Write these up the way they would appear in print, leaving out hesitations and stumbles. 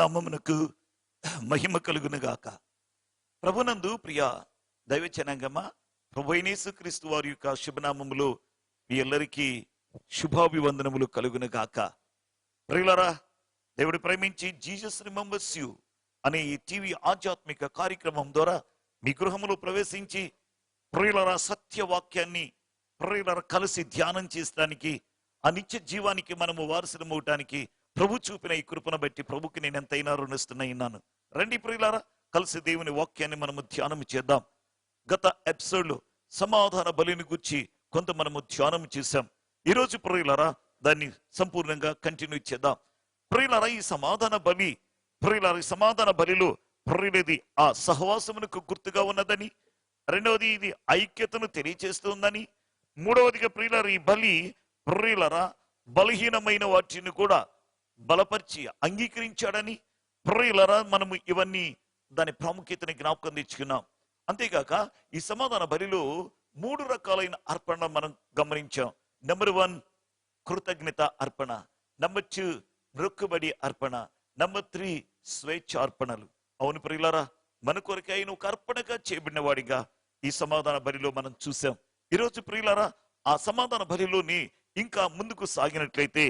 నామమునకు మహిమ కలుగును గాక. ప్రభునందు ప్రియ దైవజనాంగమ, ప్రభు అయిన యేసుక్రీస్తు వారి యొక్క శుభనామములో మీ అందరికీ శుభాభివందనములు కలుగును గాక. ప్రియులారా, దేవుడు ప్రేమించి జీసస్ రిమెంబర్స్ యు అనే ఈ టీవీ ఆధ్యాత్మిక కార్యక్రమం ద్వారా మీ గృహములో ప్రవేశించి ప్రియులారా సత్యవాక్యాన్ని ప్రియులారా కలిసి ధ్యానం చేసడానికి, ఆ నిత్య జీవానికి మనము వారసులమవటానికి ప్రభు చూపిన ఈ కృపను బట్టి ప్రభుకి నేను ఎంతైనా రుణిస్తున్నాను. రండి ప్రియులారా, కలిసి దేవుని వాక్యాన్ని మనము ధ్యానం చేద్దాం. గత ఎపిసోడ్లో సమాధాన బలిని గురించి కొంత మనము ధ్యానం చేశాం. ఈరోజు ప్రియులారా దాన్ని సంపూర్ణంగా కంటిన్యూ చేద్దాం. ప్రియులారా, ఈ సమాధాన బలి, ప్రియులారా ఈ సమాధాన బలిలో ప్రియులది ఆ సహవాసమునకు గుర్తుగా ఉన్నదని, రెండవది ఇది ఐక్యతను తెలియచేస్తుందని, మూడవదిగా ప్రియులారా ఈ బలి ప్రియులారా బలహీనమైన వాటిని కూడా బలపరిచి అంగీకరించాడని, ప్రియులారా మనము ఇవన్నీ దాని ప్రాముఖ్యతని జ్ఞాపకం తెచ్చుకున్నాం. అంతేకాక ఈ సమాధాన బలిలో 3 రకాలైన అర్పణ మనం గమనించాం. నెంబర్ 1 కృతజ్ఞత అర్పణ, నెంబర్ 2 మొక్కుబడి అర్పణ, నెంబర్ 3 స్వేచ్ఛార్పణలు. అవును ప్రియులారా, మన కొరకే ఆయన ఒక అర్పణగా చేయబడిన వాడిగా ఈ సమాధాన బలిలో మనం చూసాం. ఈరోజు ప్రియులారా ఆ సమాధాన బలిలోని ఇంకా ముందుకు సాగినట్లయితే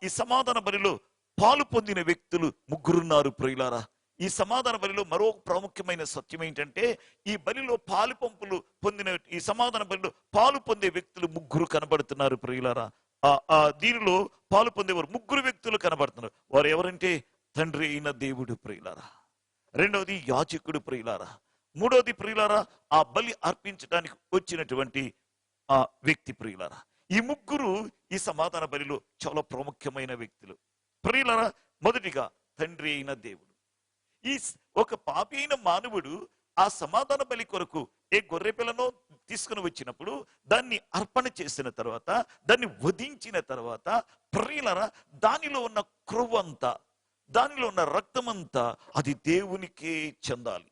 ఈ సమాధాన బలిలో పాలు పొందిన వ్యక్తులు 3 ఉన్నారు ప్రియులారా. ఈ సమాధాన బలిలో మరో ప్రాముఖ్యమైన సత్యం ఏంటంటే, ఈ బలిలో పాలు పంపులు పొందిన ఈ సమాధాన బలిలో పాలు పొందే వ్యక్తులు 3 కనబడుతున్నారు ప్రియులారా. దీనిలో పాలు పొందేవారు 3 వ్యక్తులు కనబడుతున్నారు. వారు ఎవరంటే, తండ్రి అయిన దేవుడు ప్రియులారా, రెండవది యాజకుడు ప్రియులారా, మూడవది ప్రియులారా ఆ బలి అర్పించడానికి వచ్చినటువంటి ఆ వ్యక్తి ప్రియులారా. ఈ 3 ఈ సమాధాన బలిలో చాలా ప్రాముఖ్యమైన వ్యక్తులు ప్రియులారా. మొదటిగా తండ్రి అయిన దేవుడు. ఈ ఒక పాపి అయిన మానవుడు ఆ సమాధాన బలి కొరకు ఏ గొర్రె పిల్లను తీసుకుని వచ్చినప్పుడు దాన్ని అర్పణ చేసిన తర్వాత, దాన్ని వధించిన తర్వాత ప్రియులారా దానిలో ఉన్న క్రొవ్వంతా, దానిలో ఉన్న రక్తమంతా అది దేవునికే చెందాలి.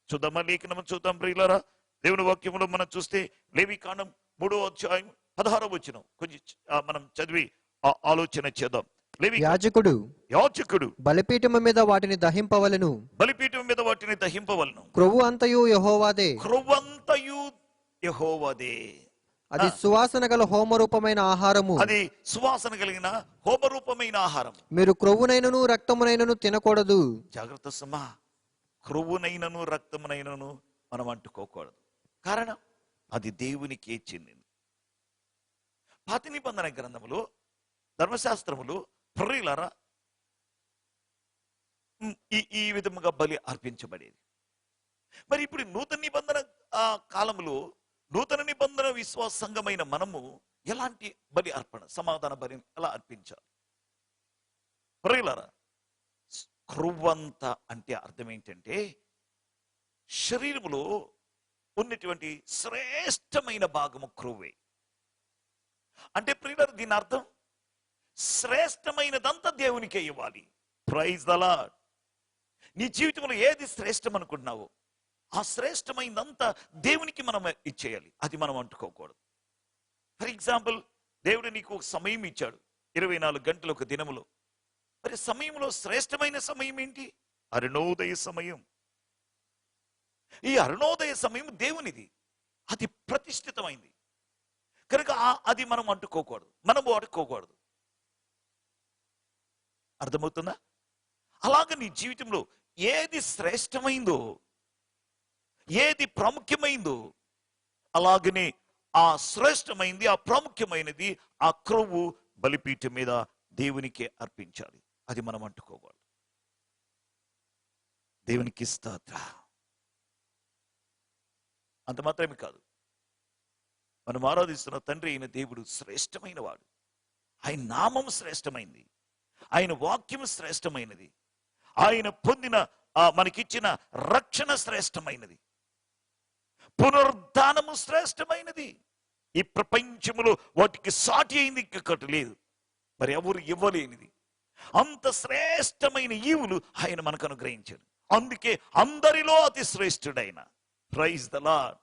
చూద్దామా లేఖనం చూద్దాం ప్రియులారా. దేవుని వాక్యంలో మనం చూస్తే లేవికాండం 3వ అధ్యాయం 16వ వచనం కొంచెం మనం చదివి ఆలోచన చేద్దాం. యాజకుడు బలిపీఠము మీద వాటిని దహింపవలెను. బలిపీఠం మీద వాటిని దహింపవలను. క్రొవ్వు అంతయు యెహోవాదే. క్రొవ్వంతయు యెహోవాదే. అది సువాసన గల హోమరూపమైన ఆహారము. అది సువాసన కలిగిన హోమరూపమైన ఆహారం. మీరు క్రొవ్వునైనను రక్తమునైనను తినకూడదు. జాగ్రత్త సుమా, క్రొవ్వునైనను రక్తమునైనను మనం అంటుకోకూడదు. కారణం అది దేవునికే చెందింది. పాత నిబంధన గ్రంథములో ధర్మశాస్త్రములు ప్రియులారా ఈ విధముగా బలి అర్పించబడేది. మరి ఇప్పుడు నూతన నిబంధన కాలంలో నూతన నిబంధన విశ్వాస సంఘమైన మనము ఎలాంటి బలి అర్పణ, సమాధాన బలి ఎలా అర్పించాలి ప్రియులారా? క్రొవ్వంత అంటే అర్థం ఏంటంటే, శరీరములో ఉన్నటువంటి శ్రేష్టమైన భాగము క్రొవ్వే. అంటే ప్రియులారా దీని అర్థం శ్రేష్టమైనదంతా దేవునికే ఇవ్వాలి. Praise the Lord. నీ జీవితంలో ఏది శ్రేష్టం అనుకుంటున్నావో ఆ శ్రేష్టమైనదంతా దేవునికి మనం ఇచ్చేయాలి. అది మనం అంటుకోకూడదు. ఫర్ ఎగ్జాంపుల్, దేవుడు నీకు ఒక సమయం ఇచ్చాడు, 24 గంటలు ఒక దినములో. మరి సమయంలో శ్రేష్టమైన సమయం ఏంటి? అరుణోదయ సమయం. ఈ అరుణోదయ సమయం దేవునిది, అది ప్రతిష్ఠితమైంది కనుక అది మనం అంటుకోకూడదు, మనము అడుక్కోకూడదు. అర్థమవుతుందా? అలాగే నీ జీవితంలో ఏది శ్రేష్టమైందో, ఏది ప్రాముఖ్యమైందో, అలాగనే ఆ శ్రేష్టమైంది, ఆ ప్రాముఖ్యమైనది, ఆ క్రొవ్వు బలిపీఠం మీద దేవునికే అర్పించాలి. అది మనం అంటుకోకూడదు. దేవునికి స్తోత్ర. అంత మాత్రమే కాదు, మనం ఆరాధిస్తున్న తండ్రి అయిన దేవుడు శ్రేష్టమైన వాడు. ఆయన నామం శ్రేష్టమైంది, ఆయన వాక్యం శ్రేష్టమైనది, ఆయన పొందిన మనకిచ్చిన రక్షణ శ్రేష్టమైనది, పునరుద్ధానము శ్రేష్టమైనది. ఈ ప్రపంచములో వాటికి సాటి అయింది ఇంకొకటి లేదు, మరి ఎవరు ఇవ్వలేనిది. అంత శ్రేష్టమైన ఈవులు ఆయన మనకు అనుగ్రహించాడు. అందుకే అందరిలో అతి శ్రేష్ఠుడైన. Praise the lord.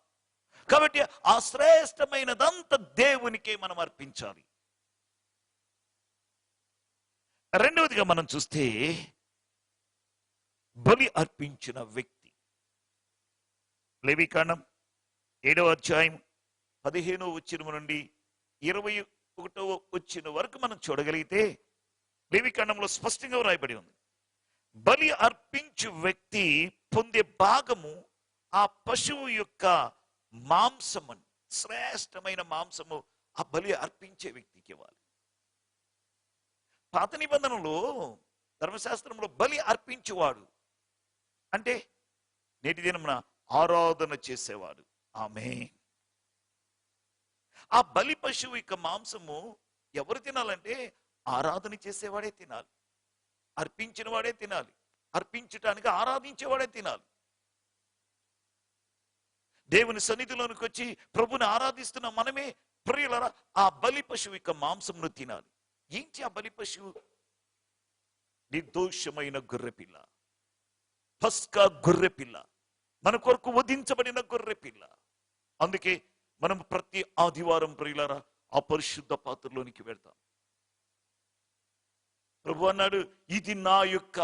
కాబట్టి ఆ శ్రేష్టమైనదంతా దేవునికే మనం అర్పించాలి. రెండవదిగా మనం చూస్తే బలి అర్పించిన వ్యక్తి. లేవికాండం 7వ అధ్యాయం 15వ వచనం నుండి 21వ వచనం వరకు మనం చూడగలిగితే లేవికాండంలో స్పష్టంగా రాయబడి ఉంది. బలి అర్పించు వ్యక్తి పొందే భాగము ఆ పశువు యొక్క మాంసము, శ్రేష్టమైన మాంసము ఆ బలి అర్పించే వ్యక్తికి ఇవ్వాలి. పాత నిబంధనలో ధర్మశాస్త్రంలో బలి అర్పించేవాడు అంటే నేటి దినమున ఆరాధన చేసేవాడు. ఆమేన్. ఆ బలి పశువు యొక్క మాంసము ఎవరు తినాలంటే ఆరాధన చేసేవాడే తినాలి, అర్పించిన వాడే తినాలి, అర్పించటానికి ఆరాధించేవాడే తినాలి. దేవుని సన్నిధిలోనికి వచ్చి ప్రభుని ఆరాధిస్తున్న మనమే ప్రియులరా ఆ బలి పశువు యొక్క మాంసమును తినాలి. ఏంటి ఆ బలి పశువు? నిర్దోషమైన గొర్రెపిల్ల, పస్కా గొర్రెపిల్ల, మన కొరకు వధించబడిన గొర్రెపిల్ల. అందుకే మనం ప్రతి ఆదివారం ప్రియులారా ఆ పరిశుద్ధ పాత్రలోనికి వెళ్తాం. ప్రభు అన్నాడు, ఇది నా యొక్క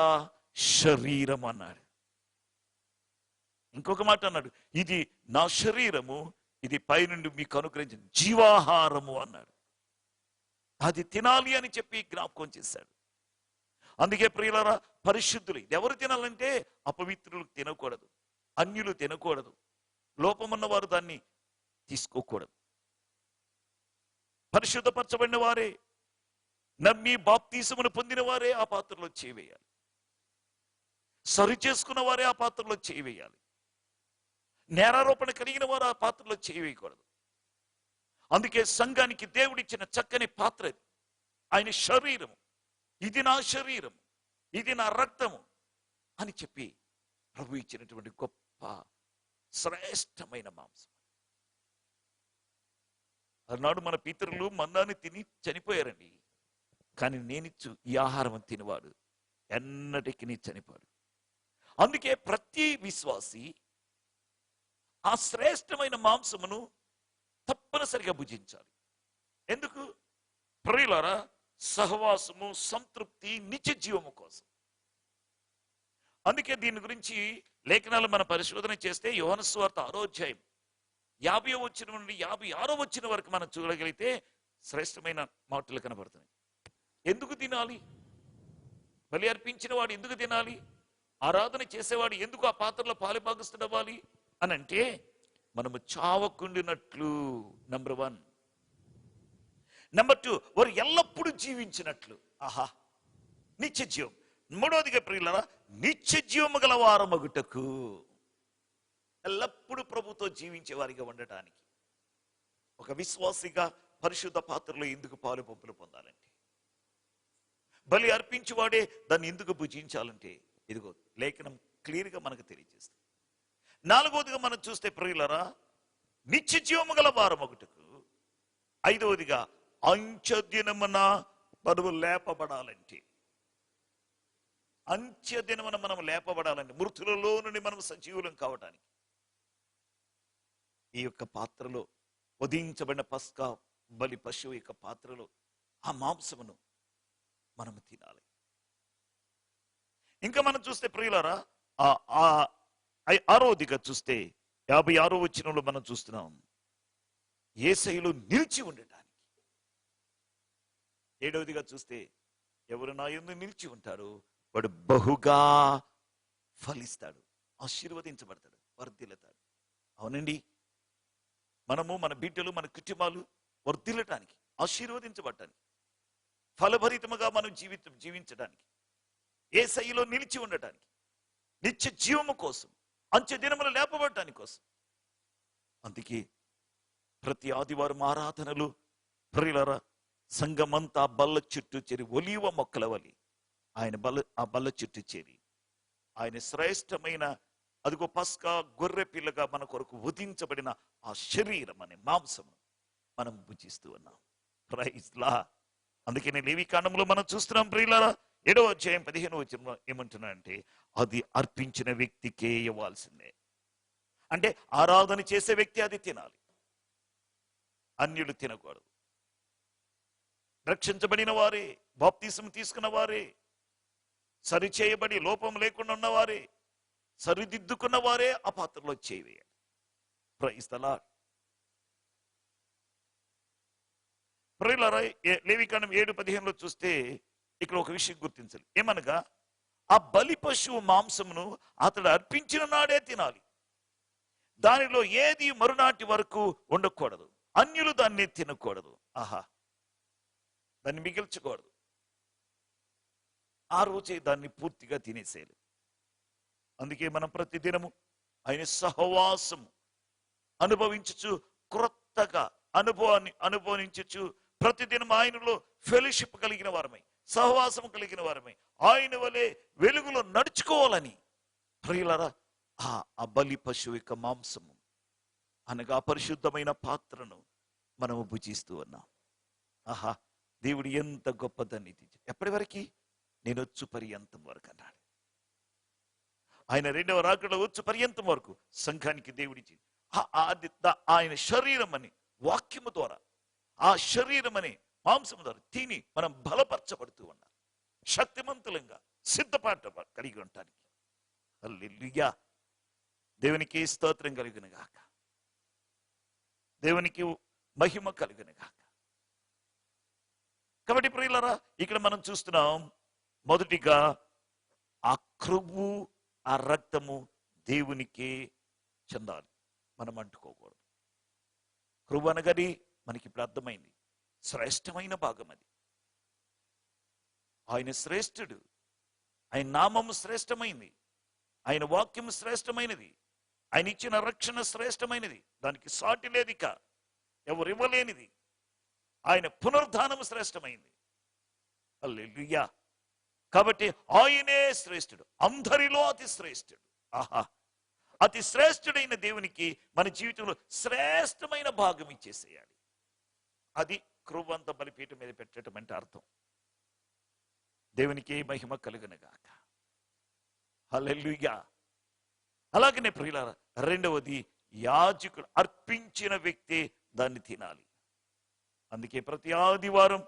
శరీరం అన్నాడు. ఇంకొక మాట అన్నాడు, ఇది నా శరీరము, ఇది పైనుండి మీకు అనుగ్రహించిన జీవాహారము అన్నాడు. అది తినాలి అని చెప్పి జ్ఞాపకం చేశాడు. అందుకే ప్రియులారా పరిశుద్ధులు ఎవరు తినాలంటే అపవిత్రులు తినకూడదు, అన్యులు తినకూడదు, లోపమున్న వారు దాన్ని తీసుకోకూడదు. పరిశుద్ధపరచబడిన వారే, నమ్మి బాప్తీసమును పొందిన వారే ఆ పాత్రలో చేవేయాలి. సరి చేసుకున్న వారే ఆ పాత్రలో చేవేయాలి. నేరారోపణ కలిగిన వారు ఆ పాత్రలో చేయకూడదు. అందుకే సంఘానికి దేవుడిచ్చిన చక్కని పాత్ర ఇది. ఆయన శరీరము, ఇది నా శరీరము, ఇది నా రక్తము అని చెప్పి ప్రభు ఇచ్చినటువంటి గొప్ప శ్రేష్టమైన మాంసం. అన్నాడు మన పితరులు మన్నాన్ని తిని చనిపోయారండి, కానీ నేనిచ్చు ఈ ఆహారం తినివాడు ఎన్నటికీ చనిపోడు. అందుకే ప్రతి విశ్వాసి ఆ శ్రేష్టమైన మాంసమును తప్పనిసరిగా భుజించాలి. ఎందుకు? ప్రియులారా సహవాసము, సంతృప్తి, నిత్య జీవము కోసం. అందుకే దీని గురించి లేఖనాలు మన పరిశోధన చేస్తే యోహాను సువార్త 6వ అధ్యాయం 50వ వచనం నుండి 56వ వచనం వరకు మనం చూడగలిగితే శ్రేష్టమైన మాటలు కనబడుతున్నాయి. ఎందుకు తినాలి? బలి అర్పించిన వాడు ఎందుకు తినాలి? ఆరాధన చేసేవాడు ఎందుకు ఆ పాత్రలో పాలుభాగస్తుడవ్వాలి అని అంటే, మనము చావకుండినట్లు నంబర్ 1. నంబర్ 2, వారు ఎల్లప్పుడూ జీవించినట్లు. ఆహా, నిత్య జీవం. మూడవదిగా ప్రియులారా నిత్య జీవము గల వారమగుటకు, ఎల్లప్పుడూ ప్రభుతో జీవించే వారిగా ఉండటానికి. ఒక విశ్వాసిగా పరిశుద్ధ పాత్రలో ఎందుకు పాలు పంపులు పొందాలంటే, బలి అర్పించేవాడే దాన్ని ఎందుకు భుజించాలంటే, ఇదిగో లేఖనం క్లియర్గా మనకు తెలియజేస్తుంది. 4వదిగా మనం చూస్తే ప్రియులారా నిత్య జీవము గల వారమగుటకు. 5వదిగా అంత్యదినమున మనము లేపబడాలంటే, అంత్యదినమున మనం లేపబడాలంటే, మృతులలో నుండి మనం సజీవులం కావటానికి ఈ యొక్క పాత్రలో వధించబడిన పస్కా బలి పశువు యొక్క పాత్రలో ఆ మాంసమును మనము తినాలి. ఇంకా మనం చూస్తే ప్రియులారా 6వదిగా చూస్తే 56వ వచనంలో మనం చూస్తున్నాం యేసయ్యలో నిలిచి ఉండటానికి. 7వదిగా చూస్తే ఎవరు నా యందు నిలిచి ఉంటారో వాడు బహుగా ఫలిస్తాడు, ఆశీర్వదించబడతాడు, వర్ధిల్లుతాడు. అవునండి, మనము మన బిడ్డలు మన కుటుంబాలు వర్ధిల్లటానికి, ఆశీర్వదించబడటానికి, ఫలభరితముగా మనం జీవించడానికి, యేసయ్యలో నిలిచి ఉండటానికి, నిత్య జీవము కోసం, అంత్య దినములు లేపబడటానికి కోసం. అందుకే ప్రతి ఆదివారం ఆరాధనలు ప్రియులారా సంఘమంతా బల్ల చుట్టూ చేరి ఒలీవ మొక్కల వలి ఆ బల్ల చుట్టూ చేరి ఆయన శ్రేష్టమైన అదిగో పస్కా గొర్రె పిల్లగా మన కొరకు వధించబడిన ఆ శరీరం అనే మాంసము మనం భుజిస్తూ ఉన్నాం. ప్రైజ్ లా. అందుకని లేవికాండంలో మనం చూస్తున్నాం ప్రియులారా 7వ అధ్యాయం 15వ వచనంలో ఏమంటున్నాడంటే, అది అర్పించిన వ్యక్తికే ఇవ్వాల్సిందే. అంటే ఆరాధన చేసే వ్యక్తి అది తినాలి, అన్యులు తినకూడదు. రక్షించబడిన వారే, బాప్తిసం తీసుకున్న వారే, సరిచేయబడి లోపం లేకుండా ఉన్నవారే, సరిదిద్దుకున్న వారే ఆ పాత్రలో చేయవేయాలి. Praise the lord. ప్రియులారా, లేవికాండం 7:15 చూస్తే ఇక్కడ ఒక విషయం గుర్తించాలి. ఏమనగా ఆ బలి పశువు మాంసమును అతడు అర్పించిన నాడే తినాలి. దానిలో ఏది మరునాటి వరకు ఉండకూడదు. అన్యులు దాన్ని తినకూడదు. ఆహా, దాన్ని మిగిల్చకూడదు. ఆ రోజే దాన్ని పూర్తిగా తినేసేయాలి. అందుకే మనం ప్రతిదినము ఆయన సహవాసము అనుభవించచ్చు, క్రొత్తగా అనుభవించచ్చు. ప్రతిదినం ఆయనలో ఫెలోషిప్ కలిగిన వారమై, సహవాసం కలిగిన వారమై, ఆయన వలె వెలుగులో నడుచుకోవాలని ప్రియులారా ఆ బలి పశువు యొక్క మాంసము అనగా పరిశుద్ధమైన పాత్రను మనము భుజిస్తూ ఉన్నాం. ఆహా, దేవుడు ఎంత గొప్పదని. ఎప్పటి వరకు? నేను వచ్చు పర్యంతం వరకు అన్నాడు. ఆయన రెండవ రాకడలో వచ్చు పర్యంతం వరకు సంఘానికి దేవుడిచ్చి ఆయన శరీరం అని వాక్యము ద్వారా, ఆ శరీరం అనే మాంసము ద్వారా తిని మనం బలపరచబడుతూ ఉన్నాం, శక్తిమంతులంగా సిద్ధపాటు కలిగి ఉండటానికి. హల్లెలూయా. దేవునికి స్తోత్రం కలుగును గాక, దేవునికి మహిమ కలుగును గాక. కాబట్టి ప్రియులారా, ఇక్కడ మనం చూస్తున్నాం, మొదటిగా ఆ క్రొవ్వు, ఆ రక్తము దేవునికే చెందాలి, మనం అంటుకోకూడదు. క్రొవ్వు అనగాని మనకి ఇప్పుడు అర్థమైంది, శ్రేష్టమైన భాగం అది. ఆయన శ్రేష్ఠుడు, ఆయన నామము శ్రేష్టమైనది, ఆయన వాక్యము శ్రేష్టమైనది, ఆయన ఇచ్చిన రక్షణ శ్రేష్టమైనది, దానికి సాటి లేదిక, ఎవరు ఇవ్వలేనిది. ఆయన పునరుద్ధానము శ్రేష్టమైంది. హల్లెలూయా. కాబట్టి ఆయనే శ్రేష్ఠుడు, అందరిలో అతి శ్రేష్ఠుడు. ఆహా, అతి శ్రేష్ఠుడైన దేవునికి మన జీవితంలో శ్రేష్టమైన భాగం ఇచ్చేసేయాలి. అది క్రొవ్వంత బలిపీఠం మీద పెట్టడం అంటే అర్థం. దేవునికి మహిమ కలుగును గాక. హల్లెలూయా. అలాగనే ప్రియులారా, రెండవది యాజకుడు అర్పించిన వ్యక్తి దాన్ని తినాలి. అందుకే ప్రతి ఆదివారం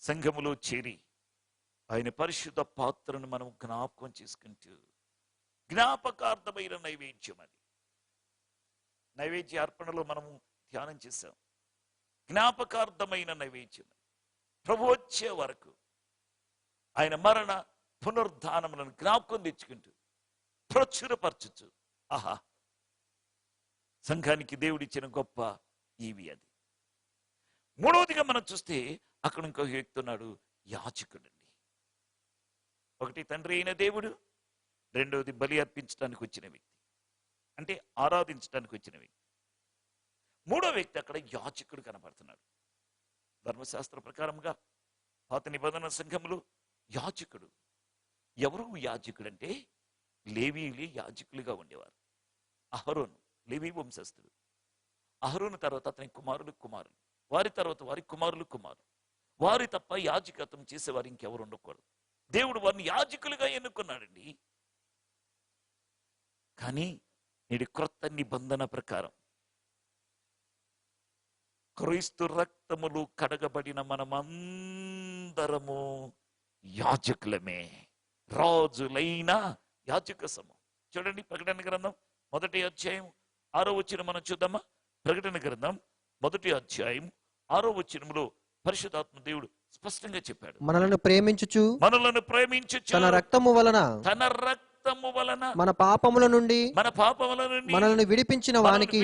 సంఘములో చేరి ఆయన పరిశుద్ధ పాత్రను మనం జ్ఞాపకం చేసుకుంటూ, జ్ఞాపకార్థమైన నైవేద్యం అది. నైవేద్య అర్పణలో మనము ధ్యానం చేశాం. జ్ఞాపకార్థమైన నైవేద్యం ప్రభు వచ్చే వరకు ఆయన మరణ పునరుద్ధానములను జ్ఞాపకం తెచ్చుకుంటూ ప్రచురపరచచ్చు. ఆహా, సంఘానికి దేవుడిచ్చిన గొప్ప ఈవి అది. మూడవదిగా మనం చూస్తే అక్కడ ఇంకొక వ్యక్తి ఉన్నాడు, యాజకుడండి. ఒకటి తండ్రి అయిన దేవుడు, రెండవది బలి అర్పించడానికి వచ్చిన వ్యక్తి, అంటే ఆరాధించడానికి వచ్చిన వ్యక్తి. మూడో వ్యక్తి అక్కడ యాజకుడు కనపడుతున్నాడు. ధర్మశాస్త్ర ప్రకారంగా పాత నిబంధన సంఘములు యాజకుడు ఎవరు? యాజకుడు అంటే లేవీయులే యాజకులుగా ఉండేవారు. అహరోను లేవీ వంశస్థుడు. అహరోను తర్వాత అతని కుమారులు, వారి తర్వాత వారి కుమారులు, వారి తప్ప యాజకత్వం చేసేవారు ఇంకెవరు ఉండకూడదు. దేవుడు వారిని యాజకులుగా ఎన్నుకున్నాడండి. కానీ నేటి క్రొత్త నిబంధన ప్రకారం క్రీస్తు రక్తములు కడగబడిన మనమందరము యాజకులమే, రాజులైన యాజక సమూహం. చూడండి, ప్రకటన గ్రంథం 1వ అధ్యాయం 6వ వచనం మనం చూద్దామా? ప్రకటన గ్రంథం 1వ అధ్యాయం 6వ వచనంలో పరిశుద్ధాత్మ దేవుడు స్పష్టంగా చెప్పాడు, మనలను ప్రేమించుచు తన రక్తము వలన మన పాపముల నుండి మనల్ని విడిపించిన వానికి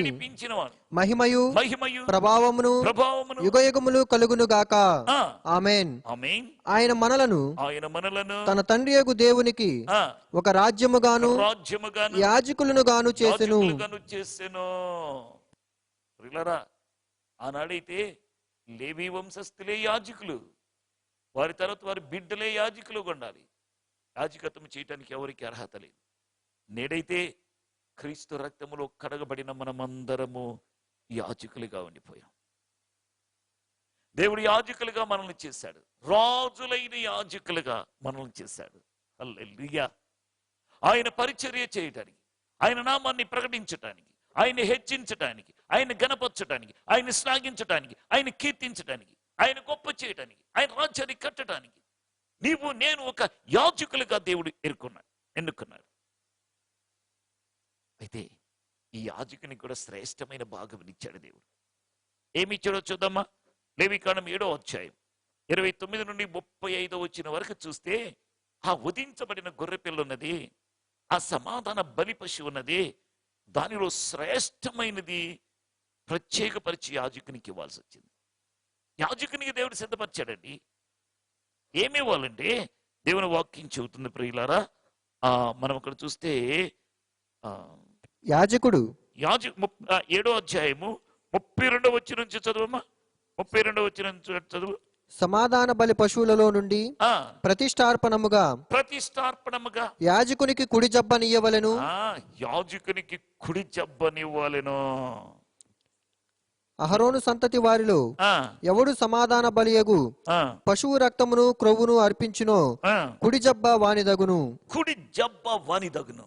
మహిమయు ప్రభావమును యుగయుగములు కలుగును గాక. ఆమేన్. ఆయన మనలను తన తండ్రియగు దేవునికి ఒక రాజ్యముగాను యాజకులను గాను చేసెను. ఆనాడైతే లేవీ వంశస్థులే యాజకులు, వారి తర్వాత వారి బిడ్డలే యాజకులుగా ఉండాలి. యాజకత్వం చేయటానికి ఎవరికి అర్హత లేదు. నేడైతే క్రీస్తు రక్తములో కడగబడిన మనమందరము యాజకులుగా ఉండిపోయాం. దేవుడు యాజకులుగా మనల్ని చేశాడు, రాజులైన యాజకులుగా మనల్ని చేశాడు. హల్లెలూయా. ఆయన పరిచర్య చేయటానికి, ఆయన నామాన్ని ప్రకటించటానికి, ఆయన హెచ్చించటానికి, ఆయన గణపరచటానికి, ఆయన శ్లాఘించటానికి, ఆయన కీర్తించటానికి, ఆయన గొప్ప చేయటానికి, ఆయన రాజ్యాన్ని కట్టడానికి నీవు నేను ఒక యాజకులుగా దేవుడు ఎన్నుకున్నాడు. అయితే ఈ యాజకునికి కూడా శ్రేష్టమైన భాగం ఇచ్చాడు దేవుడు. ఏమి ఇచ్చాడో చూద్దామా? లేవికాండం 7వ అధ్యాయం 29 నుండి 35 వచ్చిన వరకు చూస్తే, ఆ ఉదించబడిన గొర్రెపిల్ల ఉన్నది, ఆ సమాధాన బలి పశువు ఉన్నది, దానిలో శ్రేష్టమైనది ప్రత్యేకపరిచి యాజకునికి ఇవ్వాల్సి వచ్చింది. యాజకునికి దేవుడు సిద్ధపరిచాడండి. ఏమి ఇవ్వాలంటే దేవుని వాక్యం చెబుతుంది ప్రియులారా. మనం అక్కడ చూస్తే యాజకుడు 7వ అధ్యాయము 32వ వచనం నుంచి చదువమ్మా. 32వ వచనం నుంచి చదువు. సమాధాన బలి పశువులలో నుండి ప్రతిష్టార్పణముగా యాజకునికి కుడి జబ్బనియ్యవలెను. యాజకునికి కుడి జబ్బనివ్వాలెను. అహరోను సంతతి వారిలో ఎవడు సమాధాన బలియగు పశువు రక్తమును క్రొవ్వును అర్పించునో కుడి జబ్బ వానిదగును. కుడి జబ్బ వానిదగును.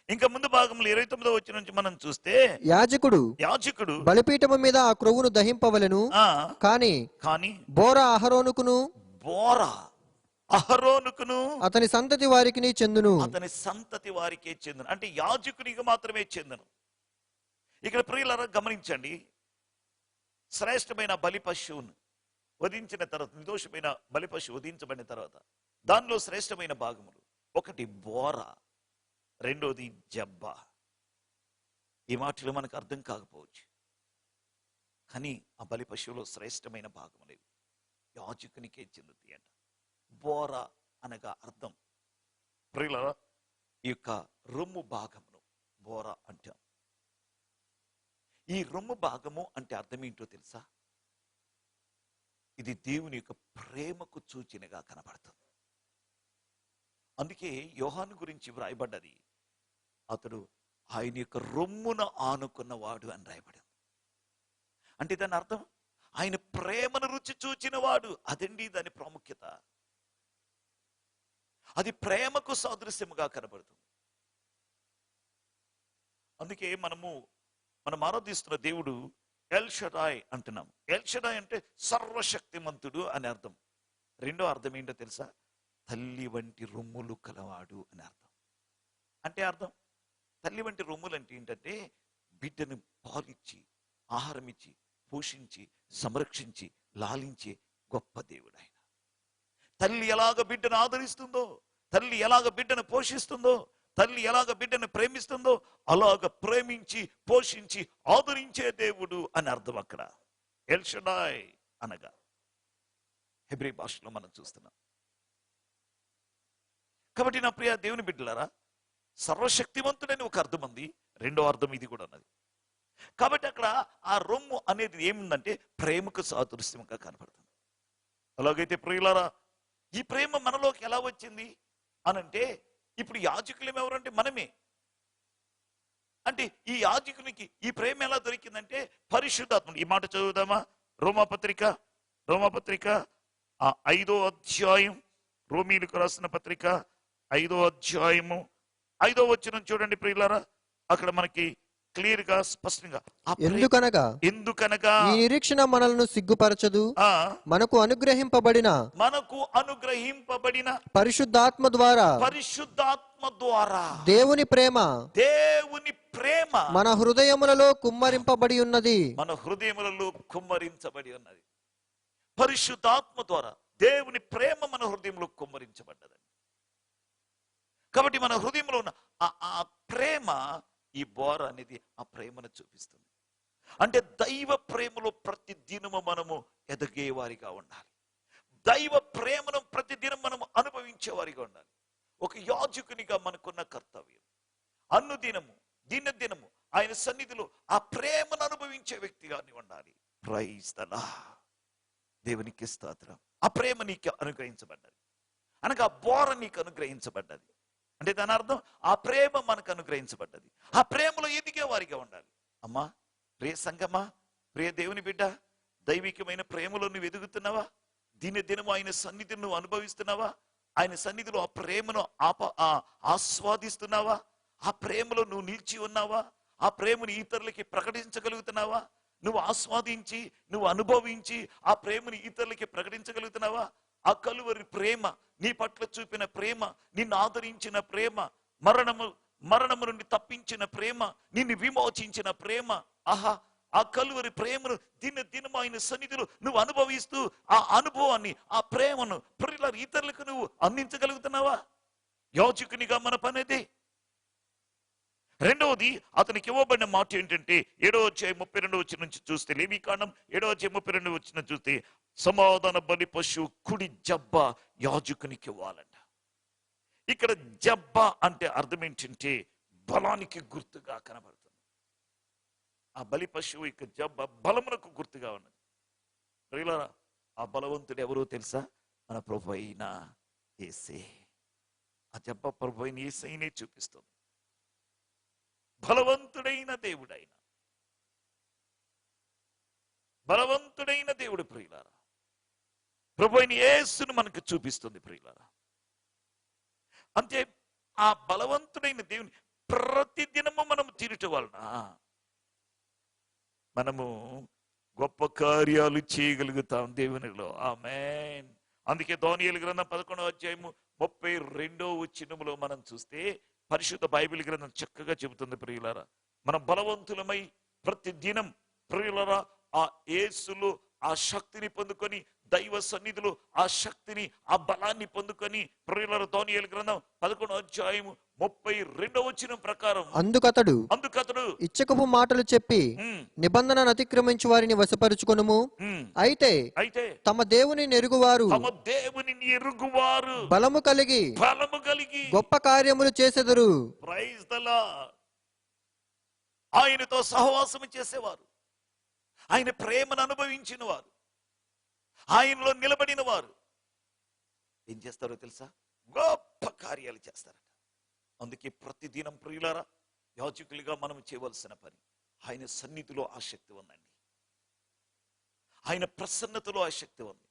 ఇంకా ముందు భాగంలో 29వ వచనం నుంచి మనం చూస్తే, యాజకుడు బలిపీఠము మీద ఆ క్రొవ్వును దహింపవలెను. కాని బోర అహరోనుకును అతని సంతతి వారికి చెందును. అతని సంతతి వారికే చెందును. అంటే యాజకునికి మాత్రమే చెందును. ఇక్కడ ప్రియులారా గమనించండి, శ్రేష్టమైన బలి పశువును వధించిన తర్వాత, నిర్దోషమైన బలి పశువు వధించబడిన తర్వాత దానిలో శ్రేష్టమైన భాగములు, ఒకటి బోర, రెండోది జబ్బ. ఈ మాటలు మనకు అర్థం కాకపోవచ్చు, కానీ ఆ బలి పశువులో శ్రేష్టమైన భాగములు యాజకునికే చెందుతాయి అంట. బోర అనగా అర్థం ప్రియులారా, ఈ యొక్క రొమ్ము భాగమును బోర అంటాం. ఈ రొమ్ము భాగము అంటే అర్థం ఏంటో తెలుసా? ఇది దేవుని యొక్క ప్రేమకు సూచనగా కనబడుతుంది. అందుకే యోహాను గురించి వ్రాయబడ్డది, అతడు ఆయన యొక్క రొమ్మున ఆనుకున్నవాడు అని రాయబడింది. అంటే దాని అర్థం ఆయన ప్రేమను రుచి చూచిన వాడు. అదండి దాని ప్రాముఖ్యత. అది ప్రేమకు సాదృశ్యముగా కనబడుతుంది. అందుకే మనం ఆరాధిస్తున్న దేవుడు ఎల్ షడాయ్ అంటున్నాం. ఎల్ షడాయ్ అంటే సర్వశక్తిమంతుడు అని అర్థం. రెండో అర్థం ఏంటో తెలుసా? తల్లి వంటి రొమ్ములు కలవాడు అని అర్థం. అంటే అర్థం తల్లి వంటి రొమ్ములు అంటే ఏంటంటే బిడ్డను పాలిచ్చి, ఆహారం ఇచ్చి, పోషించి, సంరక్షించి, లాలించే గొప్ప దేవుడు ఆయన. తల్లి ఎలాగ బిడ్డను ఆదరిస్తుందో, తల్లి ఎలాగ బిడ్డను పోషిస్తుందో, తల్లి ఎలాగ బిడ్డను ప్రేమిస్తుందో అలాగ ప్రేమించి, పోషించి, ఆదరించే దేవుడు అని అర్థం. అక్కడ ఎల్ షడాయ్ అనగా హెబ్రీ భాషలో మనం చూస్తున్నాం. కాబట్టి నా ప్రియ దేవుని బిడ్డలారా, సర్వశక్తివంతుడని ఒక అర్థం ఉంది, రెండో అర్థం ఇది కూడా ఉన్నది. కాబట్టి అక్కడ ఆ రొమ్ము అనేది ఏముందంటే ప్రేమకు సాదృశ్యంగా కనపడుతుంది. అలాగైతే ప్రియులారా, ఈ ప్రేమ మనలోకి ఎలా వచ్చింది అనంటే, ఇప్పుడు యాజకులం ఎవరంటే మనమే. అంటే ఈ యాజకునికి ఈ ప్రేమ ఎలా దొరికిందంటే పరిశుద్ధాత్ముడు. ఈ మాట చదువుదామా? రోమాపత్రిక 5వ అధ్యాయం, రోమీలకు రాసిన పత్రిక 5వ అధ్యాయము 5వ వచనం చూడండి ప్రియులారా. అక్కడ మనకి క్లియర్ గా స్పష్టంగా, ఎందుకనగా ఈ నిరీక్షణ మనలను సిగ్గుపరచదు, మనకు అనుగ్రహింపబడిన పరిశుద్ధాత్మ ద్వారా దేవుని ప్రేమ మన హృదయములలో కుమ్మరింపబడి ఉన్నది. పరిశుద్ధాత్మ ద్వారా దేవుని ప్రేమ మన హృదయంలో కుమ్మరించబడ్డది. కాబట్టి మన హృదయంలో ఉన్న ఆ ప్రేమ, ఈ బోర అనేది ఆ ప్రేమను చూపిస్తుంది. అంటే దైవ ప్రేమలో ప్రతి దినము మనము ఎదగేవారిగా ఉండాలి. దైవ ప్రేమను ప్రతి దినం మనము అనుభవించేవారిగా ఉండాలి. ఒక యాజకునిగా మనకున్న కర్తవ్యం అనుదినము, దినదినము ఆయన సన్నిధిలో ఆ ప్రేమను అనుభవించే వ్యక్తిగా ఉండాలి. Praise the Lord. దేవునికి స్తోత్రం. ఆ ప్రేమ నీకు అనుగ్రహించబడ్డది అనగా బోర నీకు అనుగ్రహించబడ్డది. అంటే దాని అర్థం ఆ ప్రేమ మనకు అనుగ్రహించబడ్డది. ఆ ప్రేమలో ఎదిగే వారిగా ఉండాలి. అమ్మా, ప్రియ సంగమా, ప్రియ దేవుని బిడ్డ, దైవికమైన ప్రేమలో నువ్వు ఎదుగుతున్నావా? దినదినము ఆయన సన్నిధిని నువ్వు అనుభవిస్తున్నావా? ఆయన సన్నిధిలో ఆ ప్రేమను ఆస్వాదిస్తున్నావా? ఆ ప్రేమలో నువ్వు నిలిచి ఉన్నావా? ఆ ప్రేమను ఇతరులకి ప్రకటించగలుగుతున్నావా? నువ్వు ఆస్వాదించి, నువ్వు అనుభవించి ఆ ప్రేమను ఇతరులకి ప్రకటించగలుగుతున్నావా? ఆ కలువరి ప్రేమ, నీ పట్ల చూపిన ప్రేమ, నిన్ను ఆదరించిన ప్రేమ, మరణము నుండి తప్పించిన ప్రేమ, నిన్ను విమోచించిన ప్రేమ, ఆహా, ఆ కలువరి ప్రేమను దినదినము ఆయన సన్నిధిలో నువ్వు అనుభవిస్తూ ఆ అనుభవాన్ని, ఆ ప్రేమను ప్రియులారా ఇతరులకు నువ్వు అందించగలుగుతున్నావా? యాజకునిగా మన పనేది. రెండవది, అతనికి ఇవ్వబడిన మాట ఏంటంటే 7:32 నుంచి చూస్తే, లేవీకాండం 7:32 చూస్తే, సమాధాన బలి పశువు కుడి జబ్బ యాజకునికి ఇవ్వాలంట. ఇక్కడ జబ్బ అంటే అర్థం ఏంటంటే బలానికి గుర్తుగా కనబడుతుంది. ఆ బలి పశువు యొక్క జబ్బ బలమునకు గుర్తుగా ఉన్నది. ప్రియులారా, ఆ బలవంతుడు ఎవరో తెలుసా? మన ప్రభు అయిన యేసే. ఆ జబ్బ ప్రభు అయిన యేసయ్యనే చూపిస్తుంది. బలవంతుడైన దేవుడు ప్రియులారా, ప్రభు అయిన యేసును మనకు చూపిస్తుంది ప్రియులారా. అంటే ఆ బలవంతుడైన దేవుని ప్రతిదినము మనం తీరుట వలన మనము గొప్ప కార్యాలు చేయగలుగుతాం దేవునిలో. ఆమేన్. అందుకే దానియేలు గ్రంథం 11:32 మనం చూస్తే, పరిశుద్ధ బైబిల్ గ్రంథం చక్కగా చెబుతుంది ప్రియులారా, మనం బలవంతులమై ప్రతి దినం ప్రియులారా ఆ యేసులో ఆ శక్తిని పొందుకొని, దైవ సన్నిధిలో ఆ శక్తిని, ఆ బలాన్ని పొందుకొని, ప్రియులారా దానియేలు గ్రంథం 11:32 ప్రకారం అందుకతడు ఇచ్చకపు మాటలు చెప్పి నిబంధనను అతిక్రమించి వారిని వశపరుచుకొనుము. అయితే తమ దేవుని ఎరుగువారు బలము కలిగి గొప్ప కార్యములు చేసెదరు. Praise the lord. ఆయనతో సహవాసం చేసేవారు, ఆయన ప్రేమను అనుభవించిన వారు, ఆయనలో నిలబడిన వారు ఏం చేస్తారో తెలుసా? గొప్ప కార్యాలు చేస్తారట. అందుకే ప్రతిదినం ప్రియులారా యాజకులుగా మనం చేయవలసిన పని, ఆయన సన్నిధిలో ఆసక్తి ఉందండి, ఆయన ప్రసన్నతలో ఆసక్తి ఉంది.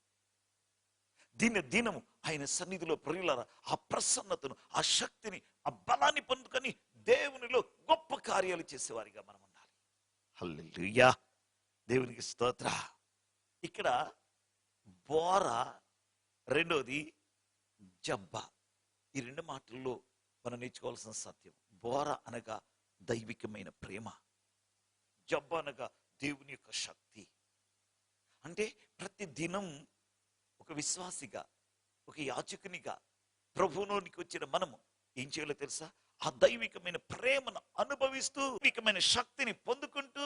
దినము ఆయన సన్నిధిలో ప్రియులారా ఆ ప్రసన్నతను, ఆ శక్తిని, ఆ బలాన్ని పొందుకొని దేవునిలో గొప్ప కార్యాలు చేసేవారిగా మనం ఉండాలి. హల్లెలూయా, దేవునికి స్తోత్ర. ఇక్కడ బోర, రెండోది జబ్బ. ఈ రెండు మాటల్లో మనం నేర్చుకోవాల్సిన సత్యం. బోర అనగా దైవికమైన ప్రేమ, జబ్బ అనగా దేవుని యొక్క శక్తి. అంటే ప్రతి దినం ఒక విశ్వాసిగా, ఒక యాజకునిగా ప్రభువులోనికి వచ్చిన మనము ఏం చేయాలో తెలుసా? ఆ దైవికమైన ప్రేమను అనుభవిస్తూ, దైవికమైన శక్తిని పొందుకుంటూ,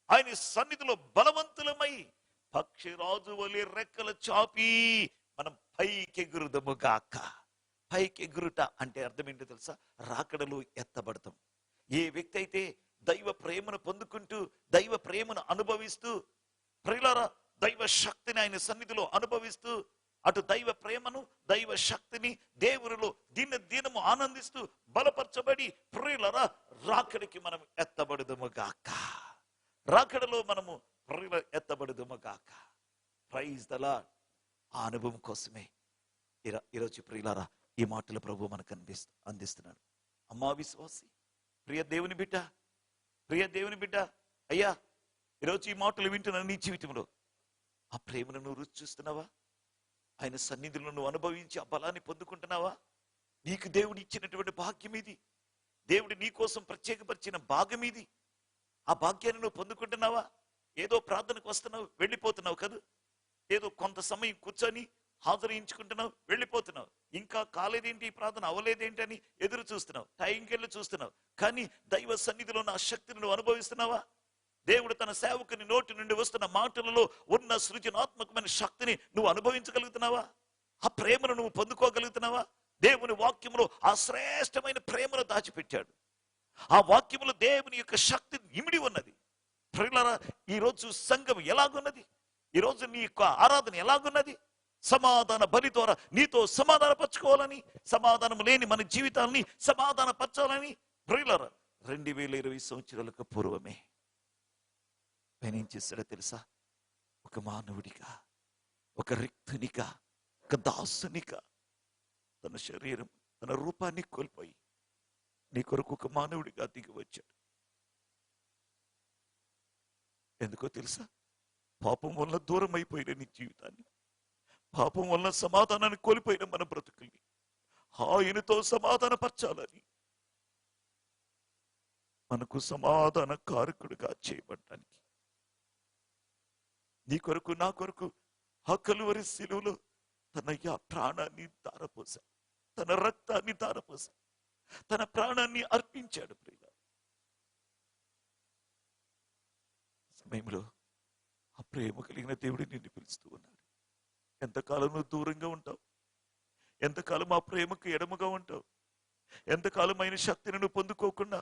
ఆయన సన్నిధిలో బలవంతులమై పక్షిరాజు వలె రెక్కలు చాపి మనం పైకెగురుదము గాక. పైకెగురుట అంటే అర్థం ఏంటో తెలుసా? రాకడలో ఎత్తబడతాం. ఏ వ్యక్తి అయితే దైవ ప్రేమను పొందుకుంటూ, దైవ ప్రేమను అనుభవిస్తూ, ప్రియులారా దైవ శక్తిని ఆయన సన్నిధిలో అనుభవిస్తూ, అటు దైవ ప్రేమను, దైవ శక్తిని దేవునిలో దినము ఆనందిస్తూ బలపరచబడి ప్రియులారా రాకడికి మనం ఎత్తబడుదము గాక. రాకడలో మనము ఎత్తబడుదము గాక. Praise the Lord. ఆ అనుభవం కోసమే ఈరోజు ప్రియులారా ఈ మాటలు ప్రభు మనకు అందిస్తున్నాడు. అమ్మా విశ్వాసి, ప్రియ దేవుని బిడ్డ, అయ్యా ఈరోజు ఈ మాటలు వింటున్నా, నీ జీవితంలో ఆ ప్రేమను నువ్వు రుచి చూస్తున్నావా? ఆయన సన్నిధిలో నువ్వు అనుభవించి ఆ బలాన్ని పొందుకుంటున్నావా? నీకు దేవుడు ఇచ్చినటువంటి భాగ్యం ఇది, దేవుడు నీ కోసం ప్రత్యేకపరిచిన భాగం ఇది. ఆ భాగ్యాన్ని నువ్వు పొందుకుంటున్నావా? ఏదో ప్రార్థనకు వస్తున్నావు, వెళ్ళిపోతున్నావు కదా, ఏదో కొంత సమయం కూర్చొని హాజరించుకుంటున్నావు, వెళ్ళిపోతున్నావు. ఇంకా కాలేదేంటి, ఈ ప్రార్థన అవ్వలేదేంటి అని ఎదురు చూస్తున్నావు, టైంకెళ్ళి చూస్తున్నావు. కానీ దైవ సన్నిధిలో నా శక్తిని నువ్వు అనుభవిస్తున్నావా? దేవుడు తన సేవకుని నోటి నుండి వస్తున్న మాటలలో ఉన్న సృజనాత్మకమైన శక్తిని నువ్వు అనుభవించగలుగుతున్నావా? ఆ ప్రేమను నువ్వు పొందుకోగలుగుతున్నావా? దేవుని వాక్యంలో ఆ శ్రేష్టమైన ప్రేమను దాచిపెట్టాడు. ఆ వాక్యములో దేవుని యొక్క శక్తి ఇమిడి ఉన్నది. ప్రియులారా ఈరోజు సంఘం ఎలాగున్నది? ఈరోజు నీ యొక్క ఆరాధన ఎలాగున్నది? సమాధాన బలి ద్వారా నీతో సమాధాన పరచుకోవాలని, సమాధానం లేని మన జీవితాలని సమాధాన పరచాలని ప్రియులారా 2020 పూర్వమే ఆయన ఏం చేశాడో తెలుసా? ఒక మానవుడిగా, ఒక రిక్తునిగా, ఒక దాసునిగా తన శరీరం, తన రూపాన్ని కోల్పోయి నీ కొరకు ఒక మానవుడిగా దిగి వచ్చాడు. ఎందుకో తెలుసా? పాపం వల్ల దూరం అయిపోయిన నీ జీవితాన్ని, పాపం వలన సమాధానాన్ని కోల్పోయిన మన బ్రతుకుల్ని ఆయనతో సమాధానపరచాలని, మనకు సమాధాన కారకుడిగా చేయబడ్డానికి నీ కొరకు నా కొరకు ఆ కలువరి శిలువలో తన ప్రాణాన్ని ధారపోశాడు, తన రక్తాన్ని ధారపోశాడు, తన ప్రాణాన్ని అర్పించాడు. ప్రియుల సమయంలో ఆ ప్రేమ కలిగిన దేవుడు నిన్ను పిలుస్తూ ఉన్నాడు. ఎంతకాలం నువ్వు దూరంగా ఉంటావు? ఎంతకాలం ఆ ప్రేమకు ఎడమగా ఉంటావు? ఎంతకాలం అయిన శక్తిని నువ్వు పొందుకోకుండా,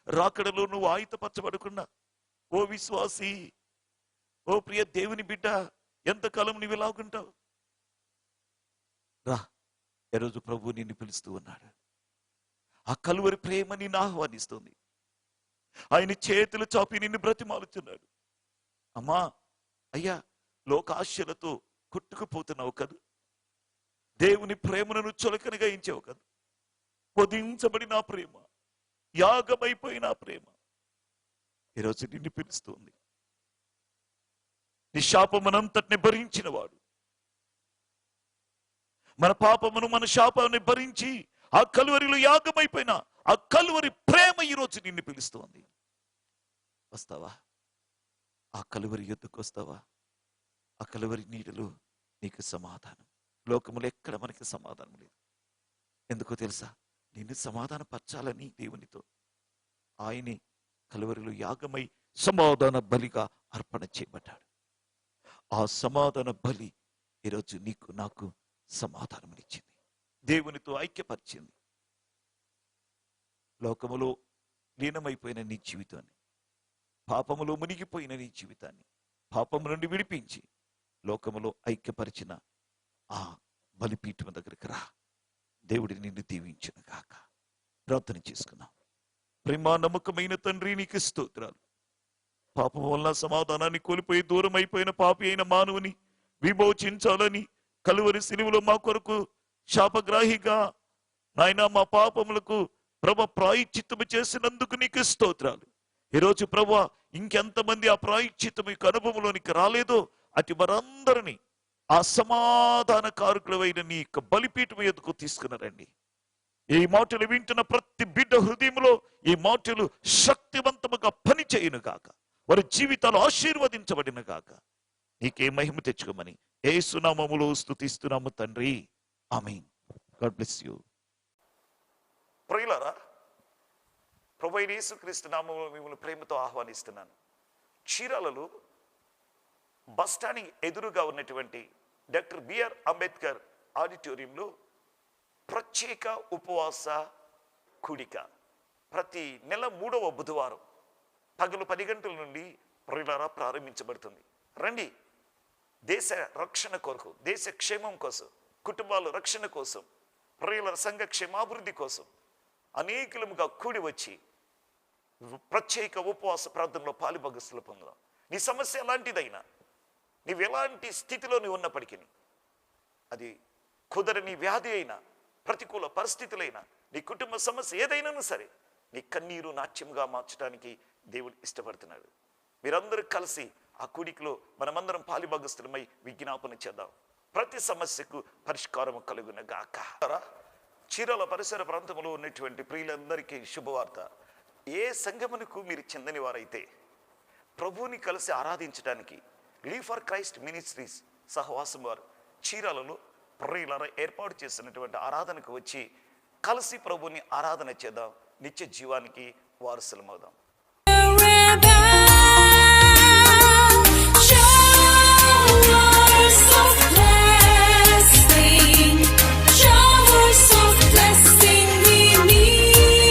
రాకడలో నువ్వు ఆయుధపరచబడకుండా, ఓ విశ్వాసి, ఓ ప్రియ దేవుని బిడ్డ, ఎంతకాలం నువ్వు ఇలాగుంటావు? రా, ఈరోజు ప్రభు నిన్ను పిలుస్తూ ఉన్నాడు. ఆ కలువరి ప్రేమ నిన్ను ఆహ్వానిస్తుంది. ఆయన చేతులు చాపి నిన్ను బ్రతిమాలుతున్నాడు. అమ్మా, అయ్యా, లోకాశలతో కొట్టుకుపోతున్నావు కదా, దేవుని ప్రేమను చులకనగా ఇచ్చావు కదా, వధించబడిన ప్రేమ, యాగమైపోయిన ప్రేమ ఈరోజు నిన్ను పిలుస్తుంది. నీ శాపమునంతటిని భరించిన వాడు, మన పాపమును మన శాపాన్ని భరించి ఆ కలువరిలో యాగమైపోయిన ఆ కలువరి ప్రేమ ఈరోజు నిన్ను పిలుస్తోంది. వస్తావా? ఆ కలువరి యుద్ధకు వస్తావా? ఆ కలువరి నీటిలో నీకు సమాధానం. లోకములో ఎక్కడ మనకి సమాధానం లేదు. ఎందుకో తెలుసా? నిన్ను సమాధాన పరచాలని దేవునితో ఆయనే కలువరిలో యాగమై సమాధాన బలిగా అర్పణ చేయబడ్డాడు. ఆ సమాధాన బలి ఈరోజు నీకు నాకు సమాధానం ఇచ్చింది, దేవునితో ఐక్యపరిచింది. లోకములో లీనమైపోయిన నీ జీవితాన్ని, పాపములో మునిగిపోయిన నీ జీవితాన్ని పాపము నుండి విడిపించి లోకములో ఐక్యపరిచిన ఆ బలిపీఠం దగ్గరికి రా. దేవుడి నిన్ను దీవించును గాక. ప్రార్థన చేసుకున్నాం. ప్రేమ నమ్మకమైన తండ్రి, నీకు స్తోత్రాలు. పాపం వల్ల సమాధానాన్ని కోల్పోయి దూరం అయిపోయిన పాపి అయిన మానవుని విమోచించాలని కలువరి సిలువలో మా కొరకు శాపగ్రాహిగా నాయన మా పాపములకు ప్రభు ప్రాయశ్చిత్తము చేసినందుకు నీకు స్తోత్రాలు. ఈరోజు ప్రభు ఇంకెంతమంది ఆ ప్రాయశ్చిత్తము అనుభవంలోనికి రాలేదో అటు వారందరినీ ఆ సమాధాన కారకులైన నీ యొక్క బలిపీఠం ఎదుకు తీసుకున్నారండి. ఈ మాటలు వింటున్న ప్రతి బిడ్డ హృదయంలో ఈ మాటలు శక్తివంతముగా పనిచేయును గాక. వారి జీవితాలు ఆశీర్వదించబడిన గాక. నీకే మహిమ తెచ్చుకోమని యేసు నామములో స్తుతిస్తున్నాము తండ్రి. ఆమేన్. God bless you. ప్రియులారా, ప్రభువైన యేసుక్రీస్తు నామములో మిమ్మల్ని ప్రేమతో ఆహ్వానిస్తున్నాను. చీరాలలో బస్ స్టాండ్ ఎదురుగా ఉన్నటువంటి డాక్టర్ బిఆర్ అంబేద్కర్ ఆడిటోరియంలో ప్రత్యేక ఉపవాస కూడిక ప్రతి నెల 3వ బుధవారం పగలు 10 గంటల నుండి ప్రియులారా ప్రారంభించబడుతుంది. రండి. దేశ రక్షణ కొరకు, దేశ క్షేమం కోసం, కుటుంబాల రక్షణ కోసం, ప్రియుల సంఘ క్షేమాభివృద్ధి కోసం అనేకులముగా కూడి వచ్చి ప్రత్యేక ఉపవాస ప్రార్థనలో పాలుభాగస్తులు పొందడం. నీ సమస్య ఎలాంటిదైనా, నీవు ఎలాంటి స్థితిలో నీవు ఉన్నప్పటికీ, అది కుదరని వ్యాధి అయినా, ప్రతికూల పరిస్థితులైనా, నీ కుటుంబ సమస్య ఏదైనా సరే నీ కన్నీరు నాట్యంగా మార్చడానికి దేవుడు ఇష్టపడుతున్నాడు. మీరందరూ కలిసి ఆ కూడికలో మనమందరం పాలిభాగస్తులమై విజ్ఞాపన చేద్దాం. ప్రతి సమస్యకు పరిష్కారం కలుగున గాక. చీరాల పరిసర ప్రాంతంలో ఉన్నటువంటి ప్రియులందరికీ శుభవార్త. ఏ సంఘమునకు మీరు చెందని వారైతే ప్రభువుని కలిసి ఆరాధించడానికి లీవ్ ఫర్ క్రైస్ట్ మినిస్ట్రీస్ సహవాసం వారు చీరాలలో ప్రియులారా ఏర్పాటు చేసినటువంటి ఆరాధనకు వచ్చి కలిసి ప్రభువుని ఆరాధన చేద్దాం. నిత్య జీవానికి వారసులమవుదాం.